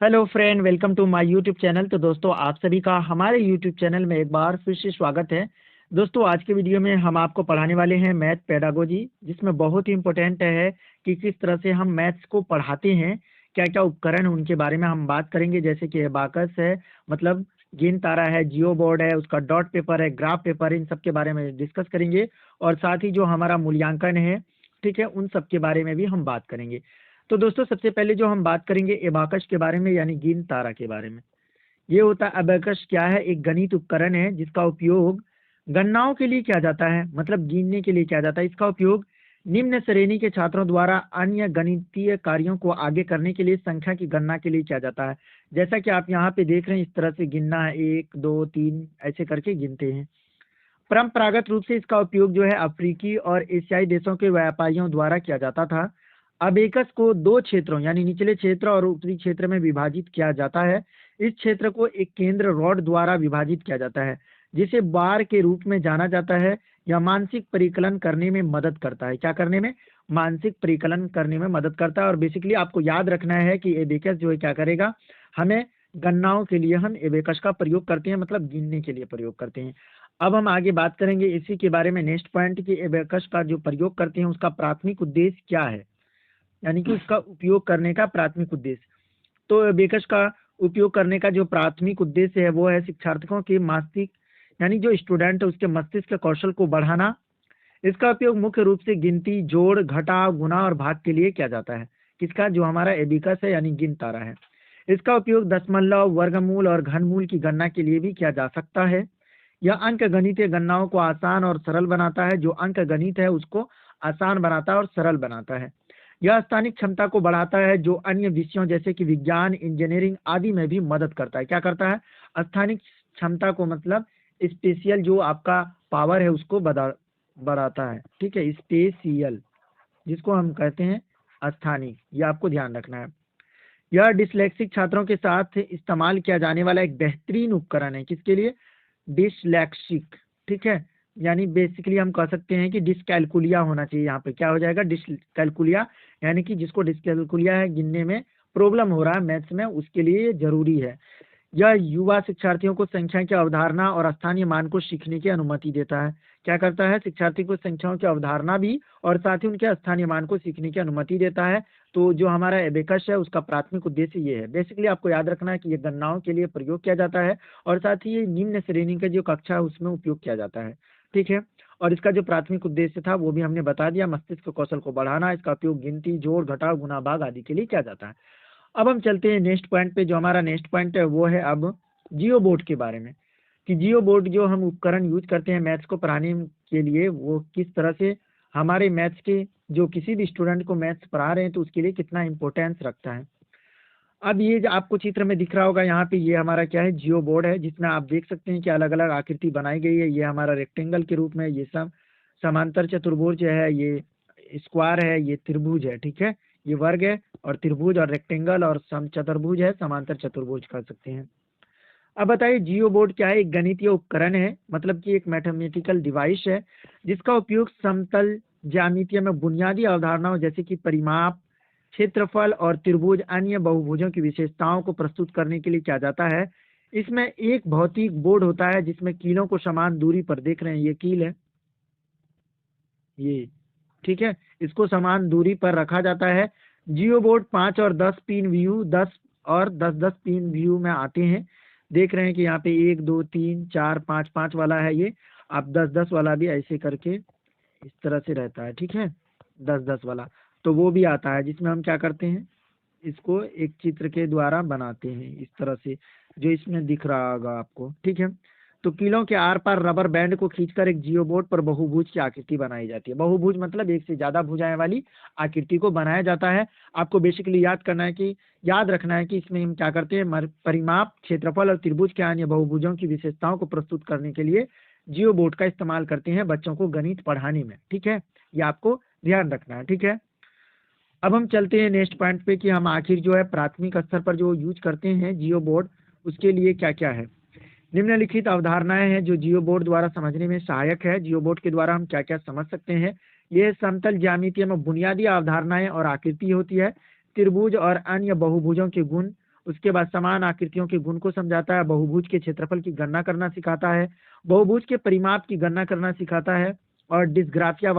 Hello friend, welcome to my YouTube channel. तो दोस्तों, आप सभी का हमारे यूट्यूब चैनल में एक बार फिर से स्वागत है। दोस्तों, आज के वीडियो में हम आपको पढ़ाने वाले हैं मैथ पेडागोजी, जिसमें बहुत ही इम्पोर्टेंट है कि किस तरह से हम मैथ्स को पढ़ाते हैं, क्या क्या उपकरण हैं उनके बारे में हम बात करेंगे। जैसे कि एबाकस है, मतलब गेंद तारा है, जियो बोर्ड है, उसका डॉट पेपर है, ग्राफ पेपर है, इन सब के बारे में डिस्कस करेंगे। और साथ ही जो हमारा मूल्यांकन है, ठीक है, उन सब के बारे में भी हम बात करेंगे। तो दोस्तों, सबसे पहले जो हम बात करेंगे एबाकस के बारे में, यानी गेंद तारा के बारे में। ये होता है अबेकस क्या है, एक गणित उपकरण है जिसका उपयोग गणनाओं के लिए किया जाता है, मतलब गिनने के लिए किया जाता है। इसका उपयोग निम्न श्रेणी के छात्रों द्वारा अन्य गणितीय कार्यों को आगे करने के लिए संख्या की गणना के लिए किया जाता है। जैसा कि आप यहाँ पे देख रहे हैं, इस तरह से गिनना है, 1 2 3 ऐसे करके गिनते हैं। परंपरागत रूप से इसका उपयोग जो है अफ्रीकी और एशियाई देशों के व्यापारियों द्वारा किया जाता था। अबेकस को दो क्षेत्रों यानी निचले क्षेत्र और उत्तरी क्षेत्र में विभाजित किया जाता है। इस क्षेत्र को एक केंद्र रॉड द्वारा विभाजित किया जाता है, जिसे बार के रूप में जाना जाता है। यह मानसिक परिकलन करने में मदद करता है। क्या करने में? मानसिक परिकलन करने में मदद करता है। और बेसिकली आपको याद रखना है कि एबेकस जो है क्या करेगा, हमें गणनाओं के लिए हम एबेकस का प्रयोग करते हैं, मतलब गिनने के लिए प्रयोग करते हैं। अब हम आगे बात करेंगे इसी के बारे में, नेक्स्ट पॉइंट, कि एबेकस का जो प्रयोग करते हैं उसका प्राथमिक उद्देश्य क्या है, यानी कि उसका उपयोग करने का प्राथमिक उद्देश्य। तो एबेकस का उपयोग करने का जो प्राथमिक उद्देश्य है वो है शिक्षार्थियों के मानसिक, यानी जो स्टूडेंट है उसके मस्तिष्क के कौशल को बढ़ाना। इसका उपयोग मुख्य रूप से गिनती, जोड़, घटाव, गुणा और भाग के लिए किया जाता है। किसका? जो हमारा एबेकस है, यानी गिन तारा है। इसका उपयोग दशमलव, वर्गमूल और घनमूल की गणना के लिए भी किया जा सकता है। यह अंक गणितीय गणनाओं को आसान और सरल बनाता है। जो अंक गणित है उसको आसान बनाता है और सरल बनाता है। यह स्थानिक क्षमता को बढ़ाता है, जो अन्य विषयों जैसे कि विज्ञान, इंजीनियरिंग आदि में भी मदद करता है। क्या करता है? स्थानिक क्षमता को, मतलब स्पेशियल जो आपका पावर है उसको बढ़ाता है। ठीक है, स्पेशियल जिसको हम कहते हैं स्थानिक, ये आपको ध्यान रखना है। यह डिसलेक्सिक छात्रों के साथ इस्तेमाल किया जाने वाला एक बेहतरीन उपकरण है। किसके लिए? डिसलेक्सिक। ठीक है, यानी बेसिकली हम कह सकते हैं कि डिसकैलकुलिया होना चाहिए। यहाँ पे क्या हो जाएगा? डिसकैलकुलिया, यानी कि जिसको डिसकैलकुलिया है, गिनने में प्रॉब्लम हो रहा है मैथ्स में, उसके लिए ये जरूरी है। यह युवा शिक्षार्थियों को संख्या की अवधारणा और स्थानीय मान को सीखने की अनुमति देता है। क्या करता है? शिक्षार्थी को संख्याओं की अवधारणा भी और साथ ही उनके स्थानीय मान को सीखने की अनुमति देता है। तो जो हमारा एबेकस है उसका प्राथमिक उद्देश्य ये है। बेसिकली आपको याद रखना है कि ये गणनाओं के लिए प्रयोग किया जाता है और साथ ही ये निम्न श्रेणी का जो कक्षा है उसमें उपयोग किया जाता है। ठीक है, और इसका जो प्राथमिक उद्देश्य था वो भी हमने बता दिया, मस्तिष्क कौशल को बढ़ाना। इसका उपयोग गिनती, जोड़, घटाव, गुणा, भाग आदि के लिए किया जाता है। अब हम चलते हैं नेक्स्ट पॉइंट पे। जो हमारा नेक्स्ट पॉइंट है वो है अब जियो बोर्ड के बारे में, कि जियो बोर्ड जो हम उपकरण यूज करते हैं मैथ्स को पढ़ाने के लिए, वो किस तरह से हमारे मैथ्स के, जो किसी भी स्टूडेंट को मैथ्स पढ़ा रहे हैं तो उसके लिए कितना इंपॉर्टेंस रखता है। अब ये जो आपको चित्र में दिख रहा होगा यहाँ पे, ये हमारा क्या है? जियो बोर्ड है, जिसमें आप देख सकते हैं कि अलग अलग आकृति बनाई गई है। ये हमारा रेक्टेंगल के रूप में, ये सब समांतर चतुर्भुज है, ये स्क्वायर है, ये त्रिभुज है। ठीक है, ये वर्ग है और त्रिभुज और रेक्टेंगल और सम चतुर्भुज है, समांतर चतुर्भुज कर सकते हैं। अब बताइए, जियो बोर्ड क्या है? एक गणितीय उपकरण है, मतलब कि एक मैथमेटिकल डिवाइस है, जिसका उपयोग समतल ज्यामिति में बुनियादी अवधारणाओं जैसे कि परिमाप, क्षेत्रफल और त्रिभुज अन्य बहुभुजों की विशेषताओं को प्रस्तुत करने के लिए किया जाता है। इसमें एक भौतिक बोर्ड होता है जिसमें कीलों को समान दूरी पर, देख रहे हैं ये कील है, ये, ठीक है, इसको समान दूरी पर रखा जाता है। जियो बोर्ड 5 और 10 पिन व्यू, 10 और 10 पिन व्यू में आते हैं। देख रहे हैं कि यहाँ पे 1 2 3 4 5 5 वाला है ये। आप 10 10 वाला भी ऐसे करके इस तरह से रहता है। ठीक है, 10 10 वाला तो वो भी आता है, जिसमें हम क्या करते हैं, इसको एक चित्र के द्वारा बनाते हैं इस तरह से, जो इसमें दिख रहा होगा आपको। ठीक है, तो कीलों के आर पार रबर बैंड को खींचकर एक जियो बोर्ड पर बहुभुज की आकृति बनाई जाती है। बहुभुज मतलब एक से ज्यादा भुजाएं वाली आकृति को बनाया जाता है। आपको बेसिकली याद करना है कि, याद रखना है कि इसमें हम क्या करते हैं, परिमाप, क्षेत्रफल और त्रिभुज के अन्य बहुभुजों की विशेषताओं को प्रस्तुत करने के लिए जियो बोर्ड का इस्तेमाल करते हैं बच्चों को गणित पढ़ाने में। ठीक है, ये आपको ध्यान रखना है। ठीक है, अब हम चलते हैं नेक्स्ट पॉइंट पे कि हम आखिर जो है प्राथमिक स्तर पर जो यूज करते हैं जियो बोर्ड, उसके लिए क्या क्या है। निम्नलिखित अवधारणाएं हैं जो जियो बोर्ड द्वारा समझने में सहायक है। जियो बोर्ड के द्वारा हम क्या क्या समझ सकते हैं। ये समतल ज्यामिति में बुनियादी अवधारणाएं और आकृति होती है। त्रिभुज और अन्य बहुभुजों के गुण उसके बाद समान आकृतियों के गुण को समझाता है, बहुभुज के क्षेत्रफल की गणना करना सिखाता है, बहुभुज के परिमाप की गणना करना सिखाता है, और डिस्ग्राफिया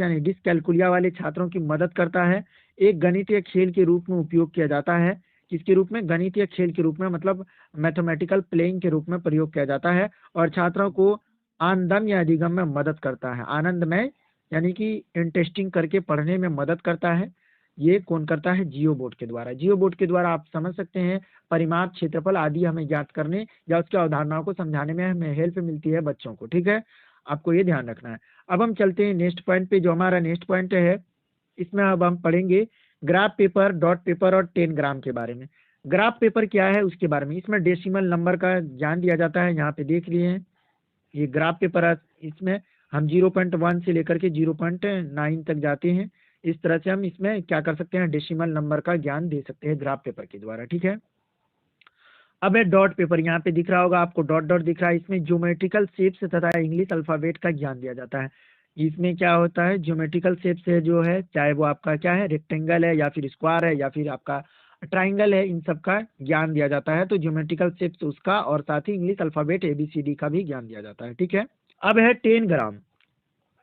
नहीं डिसकैलकुलिया वाले छात्रों की मदद करता है। एक गणितीय खेल के रूप में उपयोग किया जाता है। किसके रूप में? गणितीय खेल के रूप में, मतलब मैथमेटिकल प्लेइंग के रूप में प्रयोग किया जाता है, और छात्रों को आनंदम या अधिगम में मदद करता है। आनंदमय यानी कि इंटरेस्टिंग करके पढ़ने में मदद करता है। ये कौन करता है? जियो बोर्ड के द्वारा। जियो बोर्ड के द्वारा आप समझ सकते हैं परिमाप, क्षेत्रफल आदि हमें ज्ञात करने या उसकी अवधारणाओं को समझाने में हमें हेल्प मिलती है बच्चों को। ठीक है, आपको ये ध्यान रखना है। अब हम चलते हैं नेक्स्ट पॉइंट पे। जो हमारा नेक्स्ट पॉइंट है, इसमें अब हम पढ़ेंगे ग्राफ पेपर, डॉट पेपर और 10 ग्राम के बारे में। ग्राफ पेपर क्या है उसके बारे में, इसमें डेसिमल नंबर का ज्ञान दिया जाता है। यहाँ पे देख लिए हैं ये ग्राफ पेपर है, इसमें हम 0.1 से लेकर के 0.9 तक जाते हैं। इस तरह से हम इसमें क्या कर सकते हैं? डेसिमल नंबर का ज्ञान दे सकते हैं ग्राफ पेपर के द्वारा। ठीक है, अब है डॉट पेपर। यहाँ पे दिख रहा होगा आपको, डॉट डॉट दिख रहा है। इसमें ज्योमेट्रिकल शेप्स तथा इंग्लिश अल्फाबेट का ज्ञान दिया जाता है। इसमें क्या होता है? ज्योमेट्रिकल शेप्स है जो है, चाहे वो आपका क्या है, रेक्टेंगल है या फिर स्क्वायर है या फिर आपका ट्राइंगल है, इन सब का ज्ञान दिया जाता है। तो ज्योमेट्रिकल शेप्स उसका, और साथ ही इंग्लिश अल्फाबेट ABCD का भी ज्ञान दिया जाता है। ठीक है, अब है 10 ग्राम।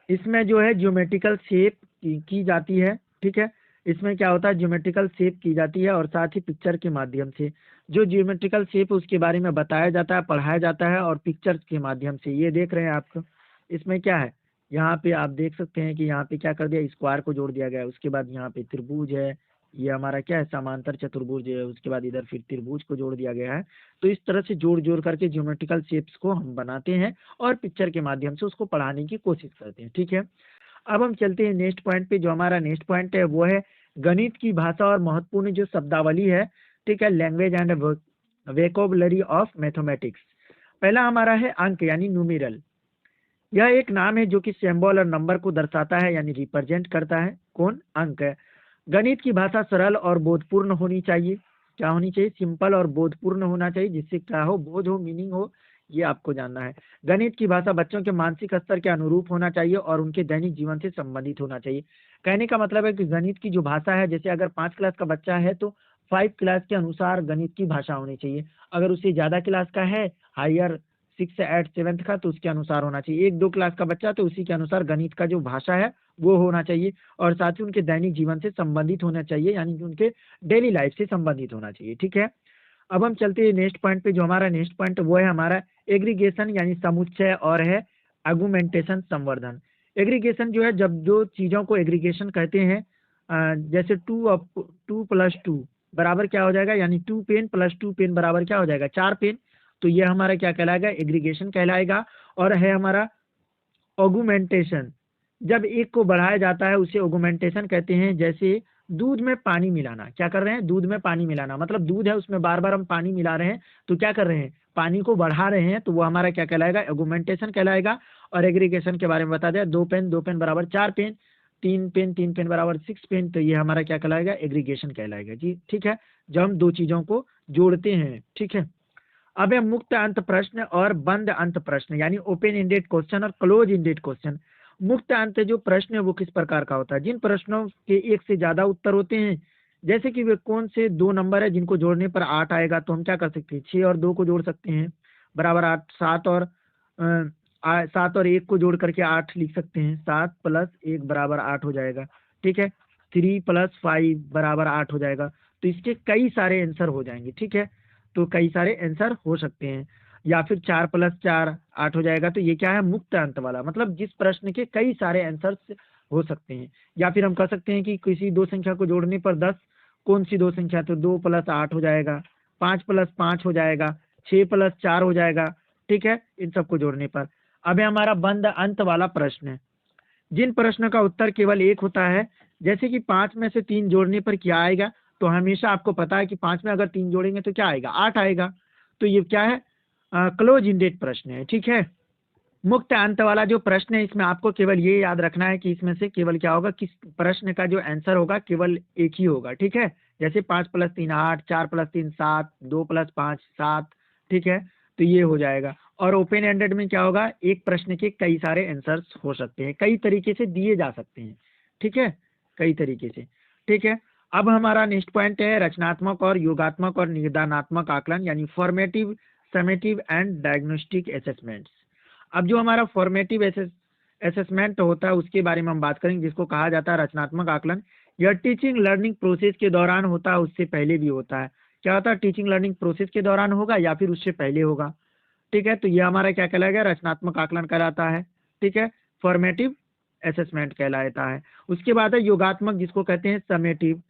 इसमें जो है ज्योमेट्रिकल शेप की जाती है। ठीक है, इसमें क्या होता है? ज्योमेट्रिकल शेप की जाती है और साथ ही पिक्चर के माध्यम से जो ज्योमेट्रिकल शेप उसके बारे में बताया जाता है, पढ़ाया जाता है, और पिक्चर्स के माध्यम से। ये देख रहे हैं आप, इसमें क्या है? यहाँ पे आप देख सकते हैं कि यहाँ पे क्या कर दिया, स्क्वायर को जोड़ दिया गया है। उसके बाद यहाँ पे त्रिभुज है, ये हमारा क्या है, समांतर चतुर्भुज है। उसके बाद इधर फिर त्रिभुज को जोड़ दिया गया है। तो इस तरह से जोड़ जोड़ करके ज्योमेट्रिकल शेप्स को हम बनाते हैं और पिक्चर के माध्यम से उसको पढ़ाने की कोशिश करते हैं। ठीक है, अब हम चलते हैं नेक्स्ट पॉइंट पे। जो हमारा नेक्स्ट पॉइंट है वो है गणित की भाषा और महत्वपूर्ण जो शब्दावली है। ठीक है, लैंग्वेज एंड वेकोबलरी ऑफ मैथमेटिक्स। पहला हमारा है अंक यानी न्यूमेरल। यह एक नाम है जो कि सिंबल और नंबर को दर्शाता है यानी रिप्रेजेंट करता है। कौन? अंक है। गणित की भाषा सरल और बोधपूर्ण होनी चाहिए। क्या होनी चाहिए? सिंपल और बोधपूर्ण होना चाहिए, जिससे क्या हो, बोध हो, मीनिंग हो, ये आपको जानना है। गणित की भाषा बच्चों के मानसिक स्तर के अनुरूप होना चाहिए और उनके दैनिक जीवन से संबंधित होना चाहिए। कहने का मतलब है कि गणित की जो भाषा है, जैसे अगर 5 क्लास का बच्चा है तो 5 क्लास के अनुसार गणित की भाषा होनी चाहिए। अगर उससे ज़्यादा क्लास का है, हायर 6 8 7 का, तो उसके अनुसार होना चाहिए। 1 2 क्लास का बच्चा तो उसी के अनुसार गणित का जो भाषा है वो होना चाहिए, और साथ ही उनके दैनिक जीवन से संबंधित होना चाहिए, यानी कि उनके डेली लाइफ से संबंधित होना चाहिए। ठीक है, अब हम चलते हैं नेक्स्ट पॉइंट पे। जो हमारा नेक्स्ट पॉइंट वो है हमारा एग्रीगेशन यानी समुच्चय, और है आर्गुमेंटेशन संवर्धन। एग्रीगेशन जो है, जब जो चीज़ों को एग्रीगेशन कहते हैं, जैसे 2 + 2 बराबर क्या हो जाएगा, यानी 2 पेन + 2 पेन बराबर क्या हो जाएगा, 4 पेन। तो ये हमारा क्या कहलाएगा? एग्रीगेशन कहलाएगा। और है हमारा ऑगुमेंटेशन। जब एक को बढ़ाया जाता है उसे ऑगुमेंटेशन कहते हैं। जैसे दूध में पानी मिलाना, क्या कर रहे हैं? दूध में पानी मिलाना, मतलब दूध है उसमें बार बार हम पानी मिला रहे हैं, तो क्या कर रहे हैं? पानी को बढ़ा रहे हैं, तो वो हमारा क्या कहलाएगा? ऑगुमेंटेशन कहलाएगा। और एग्रीगेशन के बारे में बता दें, 2 पेन बराबर 4 पेन, 3 पेन बराबर 6 पेन, तो ये हमारा क्या कहलाएगा? एग्रीगेशन कहलाएगा जी। ठीक है, जब हम दो चीज़ों को जोड़ते हैं। ठीक है, अब है मुक्त अंत प्रश्न और बंद अंत प्रश्न, यानी ओपन एंडेड क्वेश्चन और क्लोज एंडेड क्वेश्चन। मुक्त अंत जो प्रश्न है वो किस प्रकार का होता है? जिन प्रश्नों के एक से ज्यादा उत्तर होते हैं, जैसे कि वे कौन से 2 नंबर है जिनको जोड़ने पर 8 आएगा, तो हम क्या कर सकते हैं? 6 और 2 को जोड़ सकते हैं बराबर 8। 7 और 1 को जोड़ करके 8 लिख सकते हैं। 7 + 1 बराबर 8 हो जाएगा। ठीक है, 3 + 5 बराबर 8 हो जाएगा। तो इसके कई सारे आंसर हो जाएंगे। ठीक है, तो कई सारे आंसर हो सकते हैं। या फिर 4 + 4 8 हो जाएगा। तो ये क्या है? मुक्त अंत वाला, मतलब जिस प्रश्न के कई सारे आंसर हो सकते हैं। या फिर हम कह सकते हैं कि किसी दो संख्या को जोड़ने पर 10, कौन सी दो संख्या? तो 2 + 8 हो जाएगा, 5 + 5 हो जाएगा, 6 + 4 हो जाएगा। ठीक है, इन सबको जोड़ने पर। अब है हमारा बंद अंत वाला प्रश्न। जिन प्रश्नों का उत्तर केवल एक होता है, जैसे कि 5 में से 3 जोड़ने पर क्या आएगा, तो हमेशा आपको पता है कि 5 में अगर 3 जोड़ेंगे तो क्या आएगा? 8 आएगा। तो ये क्या है? क्लोज इंडेड प्रश्न है। ठीक है, मुक्त अंत वाला जो प्रश्न है, इसमें आपको केवल ये याद रखना है कि इसमें से केवल क्या होगा, किस प्रश्न का जो आंसर होगा केवल एक ही होगा। ठीक है, जैसे 5 + 3 8, 4 + 3 7, 2 + 5 7। ठीक है, तो ये हो जाएगा। और ओपन एंडेड में क्या होगा? एक प्रश्न के कई सारे आंसर्स हो सकते हैं, कई तरीके से दिए जा सकते हैं। ठीक है, कई तरीके से। ठीक है, अब हमारा नेक्स्ट पॉइंट है रचनात्मक और योगात्मक और निदानात्मक आकलन, यानी formative, summative and diagnostic assessments. अब जो हमारा फॉर्मेटिव असेसमेंट होता है उसके बारे में हम बात करेंगे, जिसको कहा जाता है रचनात्मक आकलन। यह टीचिंग लर्निंग प्रोसेस के दौरान होता है, उससे पहले भी होता है। क्या होता है? टीचिंग लर्निंग प्रोसेस के दौरान होगा या फिर उससे पहले होगा। ठीक है, तो ये हमारा क्या कहलाएगा? रचनात्मक आकलन कहलाता है। ठीक है, फॉर्मेटिव असेसमेंट कहलाता है। उसके बाद है योगात्मक, जिसको कहते हैं समेटिव।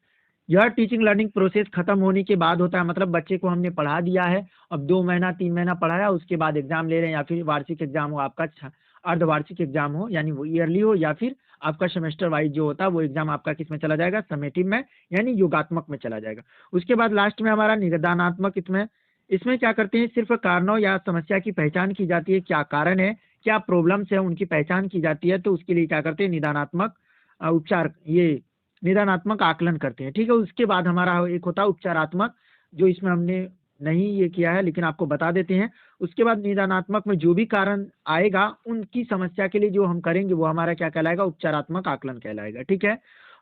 यह टीचिंग लर्निंग प्रोसेस खत्म होने के बाद होता है, मतलब बच्चे को हमने पढ़ा दिया है, अब 2 महीना 3 महीना पढ़ाया, उसके बाद एग्जाम ले रहे हैं, या फिर वार्षिक एग्जाम हो आपका, अर्धवार्षिक एग्जाम हो, यानी वो ईयरली हो, या फिर आपका सेमेस्टर वाइज जो होता है वो एग्जाम आपका किस में चला जाएगा? समेटिव में, यानी योगात्मक में चला जाएगा। उसके बाद लास्ट में हमारा निदानात्मक। इसमें इसमें क्या करते हैं? सिर्फ कारणों या समस्या की पहचान की जाती है, क्या कारण है, क्या प्रॉब्लम्स है, उनकी पहचान की जाती है। तो उसके लिए क्या करते हैं? निदानात्मक उपचार, ये निदानात्मक आकलन करते हैं। ठीक है, उसके बाद हमारा एक होता है उपचारात्मक, जो इसमें हमने नहीं ये किया है लेकिन आपको बता देते हैं। उसके बाद निदानात्मक में जो भी कारण आएगा उनकी समस्या के लिए जो हम करेंगे वो हमारा क्या कहलाएगा? उपचारात्मक आकलन कहलाएगा। ठीक है,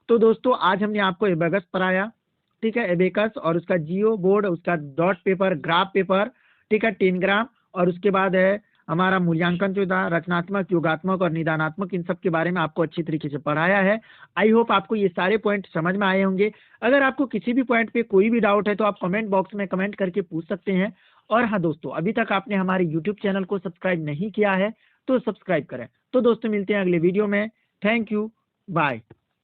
तो दोस्तों आज हमने आपको एबेकस पढ़ाया। ठीक है, एबेकस और उसका जियो बोर्ड, उसका डॉट पेपर, ग्राफ पेपर, ठीक है, 10 ग्राम, और उसके बाद है हमारा मूल्यांकन जो था, रचनात्मक, योगात्मक और निदानात्मक, इन सब के बारे में आपको अच्छी तरीके से पढ़ाया है। आई होप आपको ये सारे पॉइंट समझ में आए होंगे। अगर आपको किसी भी पॉइंट पे कोई भी डाउट है तो आप कमेंट बॉक्स में कमेंट करके पूछ सकते हैं। और हाँ दोस्तों, अभी तक आपने हमारे यूट्यूब चैनल को सब्सक्राइब नहीं किया है तो सब्सक्राइब करें। तो दोस्तों मिलते हैं अगले वीडियो में। Thank you, bye.